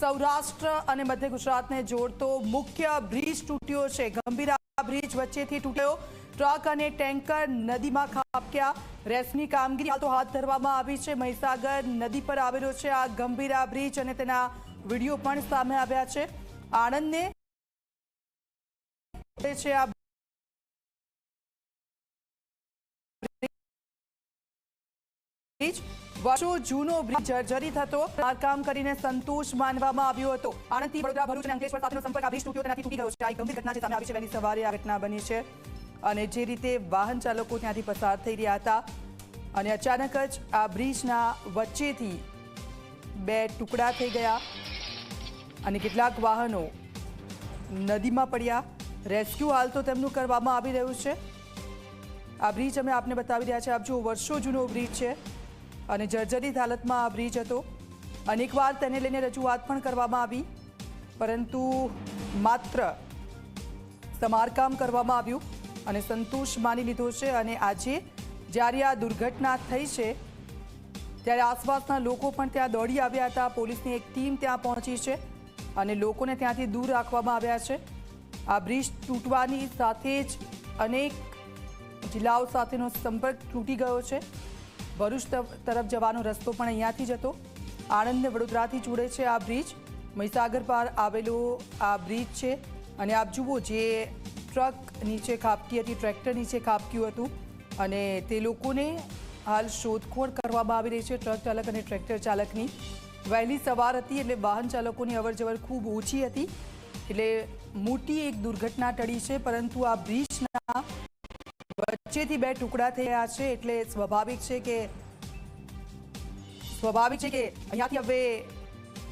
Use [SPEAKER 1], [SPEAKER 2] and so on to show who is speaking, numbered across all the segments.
[SPEAKER 1] સૌરાષ્ટ્ર અને મધ્ય ગુજરાતને જોડતો મુખ્ય બ્રિજ તૂટ્યો છે। ગંભીરા બ્રિજ વચ્ચેથી તૂટ્યો। ટ્રક અને ટેન્કર નદીમાં ખાબક્યા। રેસ્ક્યુની કામગીરી હાલ તો હાથ ધરવામાં આવી છે। મહીસાગર નદી પર આવેલો છે આ ગંભીરા બ્રિજ અને તેના વિડીયો પણ સામે આવ્યા છે। આણંદને છે આ બ્રિજ વર્ષો જૂનો બ્રિજ જર્જરિત હતો। કામ કરીને સંતોષ માનવામાં આવ્યો હતો। આણંદથી વડોદરા, ભરૂચ અને અંકલેશ્વર સાથેનો સંપર્ક આ બ્રિજ તૂટ્યો તેનાથી તૂટી ગયો છે। આ ગંભીર ઘટના છે સામે આવી છે। વહેલી સવારે આ ઘટના બની છે અને જે રીતે વાહન ચાલકો ત્યાંથી પસાર થઈ રહ્યા હતા અને અચાનક જ આ બ્રિજના વચ્ચેથી બે ટુકડા થઈ ગયા અને કેટલાક વાહનો નદીમાં પડ્યા। રેસ્ક્યુ હાલ તો તેમનું કરવામાં આવી રહ્યું છે। આ બ્રિજ અમે આપને બતાવી રહ્યા છીએ। આપ જુઓ, વર્ષો જૂનો બ્રિજ છે અને જર્જરિત હાલતમાં આ બ્રિજ હતો। અનેકવાર તેને લઈને રજૂઆત પણ કરવામાં આવી, પરંતુ માત્ર સમારકામ કરવામાં આવ્યું અને સંતોષ માની લીધો છે। અને આજે જ્યારે આ દુર્ઘટના થઈ છે ત્યારે આસપાસના લોકો પણ ત્યાં દોડી આવ્યા હતા। પોલીસની એક ટીમ ત્યાં પહોંચી છે અને લોકોને ત્યાંથી દૂર રાખવામાં આવ્યા છે। આ બ્રિજ તૂટવાની સાથે જ અનેક જિલ્લાઓ સાથેનો સંપર્ક તૂટી ગયો છે। ભરૂચ તરફ જવાનો રસ્તો પણ અહીંયાથી જ હતો। આણંદને વડોદરાથી જોડે છે આ બ્રિજ। મહીસાગર પર આવેલો આ બ્રિજ છે અને આપ જુઓ, જે ટ્રક નીચે ખાબકી હતી, ટ્રેક્ટર નીચે ખાબક્યું હતું અને તે લોકોને હાલ શોધખોળ કરવામાં આવી રહી છે। ટ્રક ચાલક અને ટ્રેક્ટર ચાલકની વહેલી સવાર હતી એટલે વાહન ચાલકોની અવરજવર ખૂબ ઓછી હતી, એટલે મોટી એક દુર્ઘટના ટળી છે। પરંતુ આ બ્રિજના વચ્ચેથી બે ટુકડા થયા છે એટલે સ્વાભાવિક છે કે અહીંયાથી હવે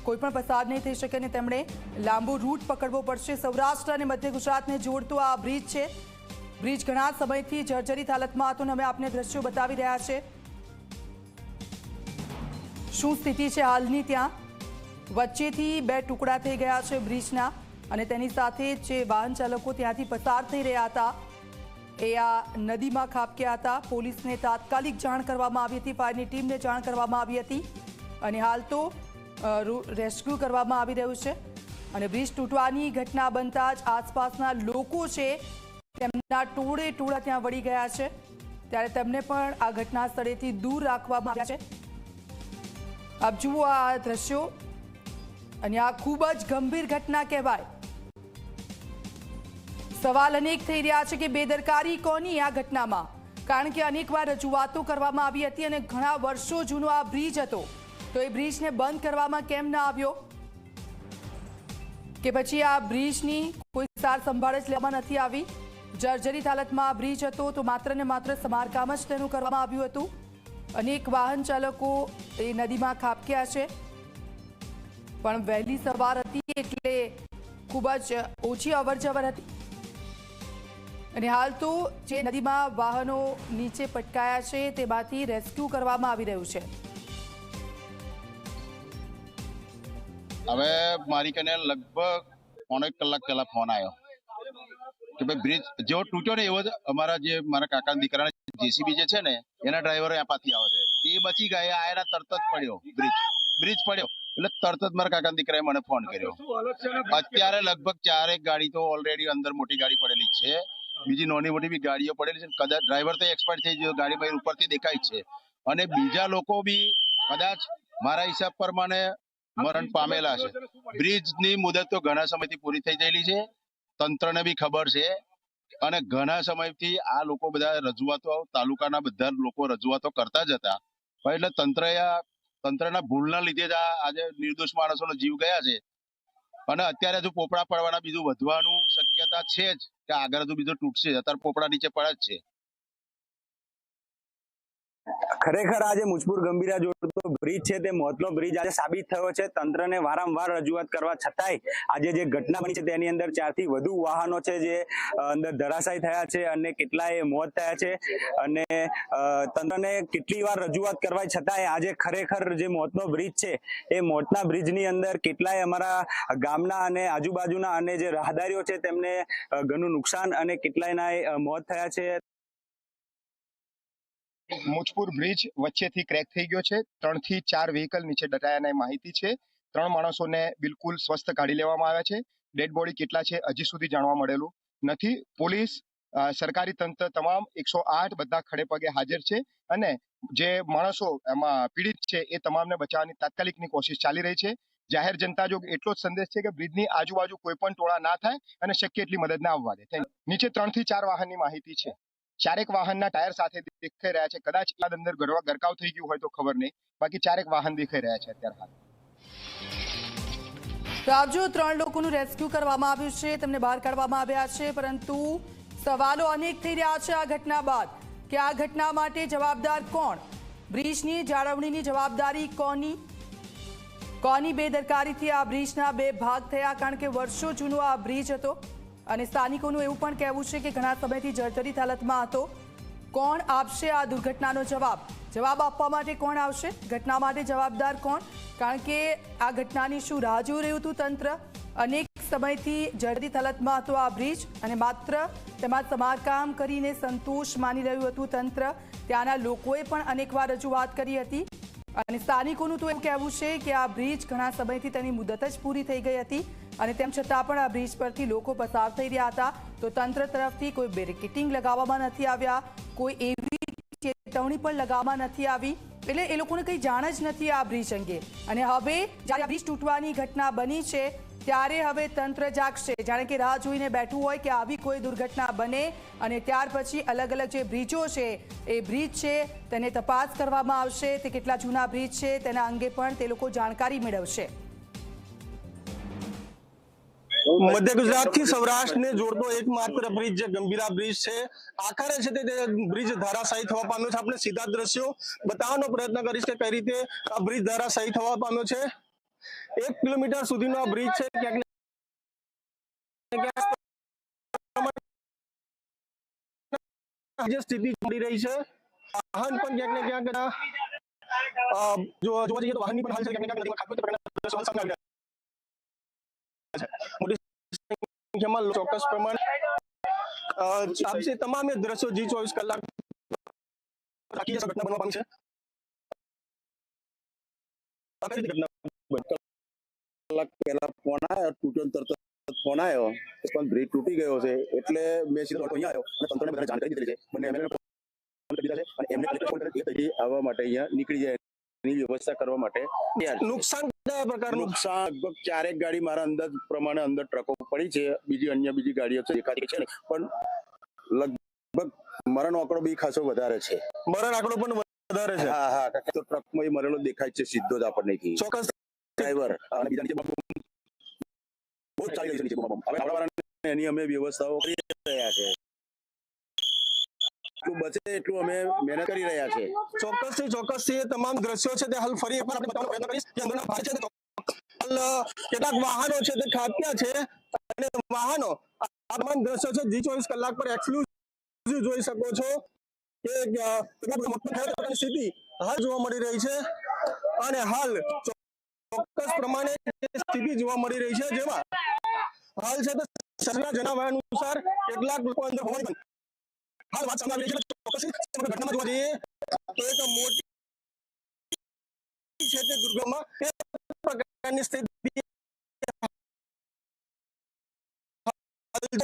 [SPEAKER 1] કોઈ પણ પસાર નહીં થઈ શકે અને તેમણે લાંબો રૂટ પકડવો પડશે। સૌરાષ્ટ્ર અને મધ્ય ગુજરાતને જોડતો આ બ્રિજ છે। બ્રિજ ઘણા સમયથી જર્જરિત હાલતમાં હતો અને અમે આપને દ્રશ્યો બતાવી રહ્યા છે। શું સ્થિતિ છે હાલની? ત્યાં વચ્ચેથી બે ટુકડા થઈ ગયા છે બ્રિજના અને તેની સાથે જે વાહન ચાલકો ત્યાંથી પસાર થઈ રહ્યા હતા એ આ નદીમાં ખાબક્યા હતા। પોલીસને તાત્કાલિક જાણ કરવામાં આવી હતી, ફાયરની ટીમને જાણ કરવામાં આવી હતી અને હાલ તો રેસ્ક્યુ કરવામાં આવી રહ્યું છે। અને બ્રિજ તૂટવાની ઘટના બનતા જ આસપાસના લોકો છે તેમના ટોળે ટોળા ત્યાં વળી ગયા છે, ત્યારે તેમને પણ આ ઘટના સ્થળેથી દૂર રાખવામાં આવ્યા છે। આપ જુઓ આ દ્રશ્યો અને આ ખૂબ જ ગંભીર ઘટના કહેવાય। સવાલ અનેક થઈ રહ્યા છે કે બેદરકારી કોની આ ઘટનામાં, કારણ કે અનેકવાર રજૂઆતો કરવામાં આવી હતી અને ઘણા વર્ષો જૂનો આ બ્રિજ હતો, તો એ બ્રિજને બંધ કરવામાં કેમ ના આવ્યો, કે પછી આ બ્રિજની કોઈ સાર સંભાળ જ લેવામાં નથી આવી। જર્જરિત હાલતમાં આ બ્રિજ હતો તો માત્ર ને માત્ર સમારકામ જ તેનું કરવામાં આવ્યું હતું। અનેક વાહન ચાલકો એ નદીમાં ખાબક્યા છે, પણ વહેલી સવાર હતી એટલે ખૂબ જ ઓછી અવરજવર હતી અને હાલ તો જે નદીમાં વાહનો નીચે પટકાયા છે તેમાંથી રેસ્ક્યુ કરવામાં આવી રહ્યું છે।
[SPEAKER 2] હવે મારી કને લગભગ 1.5 કલાક પહેલા ફોન આવ્યો કે ભાઈ બ્રિજ જેવો તૂટ્યો ને એવો જ અમારા જે મારા કાકાના દીકરાના જેસીબી જે છે ને એના ડ્રાઈવરો ત્યાંથી આવે છે, એ બચી ગયા, આયરા તરત જ પડ્યો બ્રિજ પડ્યો એટલે તરત જ મારા કાકાના દીકરાએ મને ફોન કર્યો। અત્યારે લગભગ 4 ગાડી તો ઓલરેડી અંદર મોટી ગાડી પડેલી છે, બીજી નાની મોટી બી ગાડીઓ પડેલી છે। કદાચ ડ્રાઈવર તો એક્સપાયર થઈ ગયો, ગાડીમાં ઉપરથી દેખાય છે અને બીજા લોકો બી કદાચ મારા હિસાબ પ્રમાણે મરણ પામેલા છે। બ્રિજની મુદત તો ઘણા સમયથી પૂરી થઈ ગયેલી છે, તંત્રને બી ખબર છે અને ઘણા સમયથી આ લોકો બધા રજૂઆતો, તાલુકાના બધા લોકો રજૂઆતો કરતા જ હતા, એટલે તંત્રના ભૂલના લીધે જ આજે નિર્દોષ માણસોનો જીવ ગયા છે અને અત્યારે હજુ પોપડા પડવાના બીજું વધવાનું શક્યતા છે જ કે આગળ હજુ બીજું તૂટશે, અત્યારે પોપડા નીચે પડે જ છે।
[SPEAKER 3] ખરેખર આજે મુજપુર ગંભીરા જોડતો બ્રિજ છે તે મોતનો બ્રિજ આજે સાબિત થયો છે। તંત્રને વારંવાર રજૂઆત કરવા છતાંય આજે જે ઘટના બની છે તેની અંદર 4 થી વધુ વાહનો છે જે અંદર ધરાશાયી થયા છે અને કેટલાય મોત થયા છે અને તંત્રને કેટલી વાર રજૂઆત કરવા છતાંય આજે ખરેખર જે મોતનો બ્રિજ છે એ મોતના બ્રિજની અંદર કેટલાય અમારા ગામના અને આજુબાજુના અને જે રાહદારીઓ છે તેમને ઘણું નુકસાન અને કેટલાયના મોત થયા છે।
[SPEAKER 4] મુજપુર બ્રિજ વચ્ચેથી ક્રેક થઈ ગયો છે, 3 થી 4 વ્હીકલ નીચે દટાયાની માહિતી છે। 3 માણસોને બિલકુલ સ્વસ્થ કાઢી લેવામાં આવ્યા છે. ડેડ બોડી કેટલા છે હજી સુધી જાણવા મળેલું નથી. પોલીસ, સરકારી તંત્ર તમામ 108 બધા ખડે પગે હાજર છે અને જે માણસો એમાં પીડિત છે એ તમામને બચાવવાની તાત્કાલિકની કોશિશ ચાલી રહી છે. જાહેર જનતા જો એટલો જ સંદેશ છે કે બ્રિજની આજુબાજુ કોઈ પણ ટોળા ના થાય અને શક્ય એટલી મદદ ના આવવા દે. નીચે 3 થી 4 વાહનની માહિતી છે. 4 વાહનના ટાયર સાથે દેખાઈ રહ્યા છે. કદાચ અંદર ગરકાવ થઈ ગયું હોય તો ખબર નહીં, બાકી 4 વાહન દેખાઈ રહ્યા છે અત્યારે હાલ.
[SPEAKER 1] તો આપજો 3 લોકોનું રેસ્ક્યુ કરવામાં આવ્યું છે, તેમને બહાર કાઢવામાં આવ્યા છે, પરંતુ સવાલો અનેક થઈ રહ્યા છે આ ઘટના બાદ કે આ ઘટના માટે જવાબદાર કોણ? બ્રિજની જાળવણીની જવાબદારી કોની બેદરકારીથી આ બ્રિજના 2 ભાગ થયા? કારણ કે વર્ષો જૂનો આ બ્રિજ હતો અને સ્થાનિકોનું એવું પણ કહેવું છે કે ઘણા સમયથી જર્જરિત હાલતમાં હતો. કોણ આપશે આ દુર્ઘટનાનો જવાબ? જવાબ આપવા માટે કોણ આવશે? ઘટના માટે જવાબદાર કોણ? કારણ કે આ ઘટનાની શું રાહ જોઈ રહ્યું હતું તંત્ર? અનેક સમયથી જર્જરિત હાલતમાં હતો આ બ્રિજ અને માત્ર તેમાં સમારકામ કરીને સંતોષ માની રહ્યું હતું તંત્ર. ત્યાંના લોકોએ પણ અનેકવાર રજૂઆત કરી હતી અને સ્થાનિકોનું તો એવું કહેવું છે કે આ બ્રિજ ઘણા સમયથી તેની મુદત જ પૂરી થઈ ગઈ હતી અને તેમ છતાં પણ આ બ્રિજ પરથી લોકો પસાર થઈ રહ્યા હતા. તો તંત્ર તરફથી કોઈ બેરિકેટિંગ લગાવવામાં નથી આવ્યા, કોઈ એવી ચેતવણી પણ લગાવવામાં નથી આવી, એટલે એ લોકોને કંઈ જાણ જ નથી આ બ્રિજ અંગે. અને હવે જ્યારે આ બ્રિજ તૂટવાની ઘટના બની છે ત્યારે હવે તંત્ર જાગશે, જાણે કે રાહ જોઈને બેઠું હોય કે આવી કોઈ દુર્ઘટના બને અને ત્યાર પછી અલગ અલગ જે બ્રિજો છે એ બ્રિજ છે તેને તપાસ કરવામાં આવશે. તે કેટલા જૂના બ્રિજ છે તેના અંગે પણ તે લોકો જાણકારી મેળવશે.
[SPEAKER 5] મધ્ય ગુજરાતથી સૌરાષ્ટ્રને જોડતો એકમાત્ર બ્રિજ જે ગંભીરા બ્રિજ છે, આખરે છે તે બ્રિજ ધરાશાયી થવા પામ્યો છે. આપણે સીધા દ્રશ્યો બતાવવાનો પ્રયત્ન કરીશ કે કઈ રીતે આ બ્રિજ ધરાશાયી થવા પામ્યો છે. 1 કિલોમીટર સુધીનો આ બ્રિજ છે. ક્યાંક જે સ્થિતિ મળી રહી છે, વાહન પણ ક્યાંક ને ક્યાંક જોવા જઈએ તો વાહનની પણ હાલ છે ક્યાંક ને ક્યાંક મોટી સંખ્યામાં ચોક્કસ પ્રમાણે આપશે તમામ દ્રશ્યો G 24 કલાક રાખી ઘટના બનવા પામી છે.
[SPEAKER 6] કલાક પહેલા ફોન આવ્યો, તૂટ્યો તરત ફોન આવ્યો પણ બ્રિજ તૂટી ગયો છે એટલે મેં સીધો અહીંયા આવ્યો અને તંત્રને બધાને જાણકારી દીધી છે. બંને એમને ફોન કરી દીધા છે અને એમને આવવા માટે અહીંયા નીકળી જાય એની વ્યવસ્થા કરવા માટે
[SPEAKER 5] નુકસાન કયા પ્રકારનું?
[SPEAKER 6] નુકસાન લગભગ 4 ગાડી મારા અંદાજ પ્રમાણે અંદર ટ્રકો પડી છે, બીજી ગાડીઓ છે દેખાતી છે ને, પણ લગભગ મરણ આંકડો બી ખાસો વધારે છે.
[SPEAKER 5] મરણ આંકડો પણ વધારે છે.
[SPEAKER 6] હા, તો ટ્રકમાં મરેલો દેખાય છે સીધો જ આપણને.
[SPEAKER 5] ચોક્કસ
[SPEAKER 6] ડ્રાઈવર અને બીજા નીચે બહુ ચાલી રહી છે. હવે આવવાવાળાને એની અમે વ્યવસ્થાઓ કરી રહ્યા છે. બચે એટલું અમે મહેનત કરી રહ્યા છે.
[SPEAKER 5] ચોક્કસ થી તમામ દ્રશ્યો છે તે હાલ ફરી એકવાર આપણે બતાવવાનો પ્રયત્ન કરીશ કે અંદરના ભાગ છે હાલ કેટલાક વાહનો છે તે ખાપ્યા છે અને વાહનો આ તમામ દ્રશ્યો છે G 24 કલાક પર એક્સક્લુઝિવ જોઈ શકો છો કે સ્થિતિ હાલ જોવા મળી રહી છે અને હાલ ચોક્કસ પ્રમાણે સ્થિતિ જોવા મળી રહી છે, જેમાં હાલ છે તે સરકારના જણાવ્યા અનુસાર કેટલાક લોકો અંદર હોવાની હાલ વાત સામે આવી રહી છે. ચોક્કસ ઘટનામાં જોવા જઈએ તો એક મોટી છે તે દુર્ગમમાં એ પ્રકારની સ્થિતિ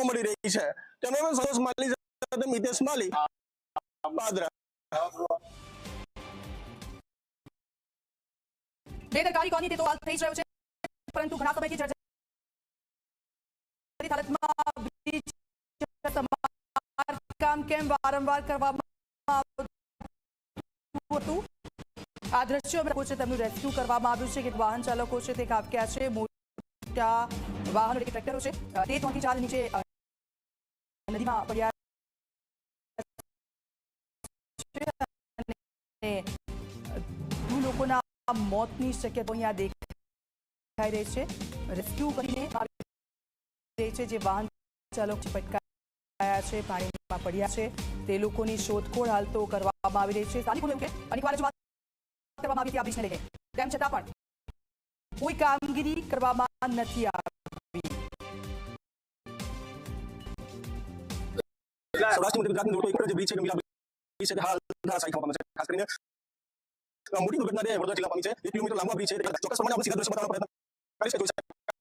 [SPEAKER 5] મળી રહી છે. કેમેરામેન સંતોષ માલી સાથે મિતેશ માલી, પાદરા.
[SPEAKER 1] બેદરકારી કોની તે તો હાલ થઈ જ રહ્યો છે, પરંતુ ઘણા સમયથી જર્જરિત હાલતમાં બ્રિજ સમારકામ કેમ વારંવાર કરવામાં આવતું હતું? આ દ્રશ્યો છે તેમનું રેસ્ક્યુ કરવામાં આવ્યું છે. કે વાહન ચાલકો છે તે ખાબક્યા છે, મોટા વાહનો ટ્રેક્ટરો છે તે 3 થી 4 નીચે નદીમાં પડ્યા છે. લોકોના મોતની શક્યતા અહીંયા દેખાઈ રહી છે. રેસ્ક્યુ કરીને આવી રહી છે જે વાહન ચાલક પટકાયા છે, પાણીમાં પડ્યા છે, તે લોકોની શોધખોળ હાલ તો કરવામાં આવી રહી છે. સ્થાનિકોને એવું કે અનેકવાર રજૂઆત કરવામાં આવી હતી આ બ્રિજને લઈને, તેમ છતાં પણ કોઈ કામગીરી કરવામાં નથી આવી.
[SPEAKER 5] સૌરાષ્ટ્ર મધ્ય ગુજરાતની જોડતો એક જ બ્રિજ છે ગંભીરા બ્રિજ છે હાલ ધરાશાયી થવા પામ્યો છે. ખાસ કરીને મોટી દુર્ઘટના વડોદરા જિલ્લા પામી છે. 1 કિલોમીટર લાંબો બ્રિજ છે. ચોક્કસ પ્રમાણે આપણે સીધા દ્રશ્ય બતાવવાનો પ્રયત્ન કરી શકો છો.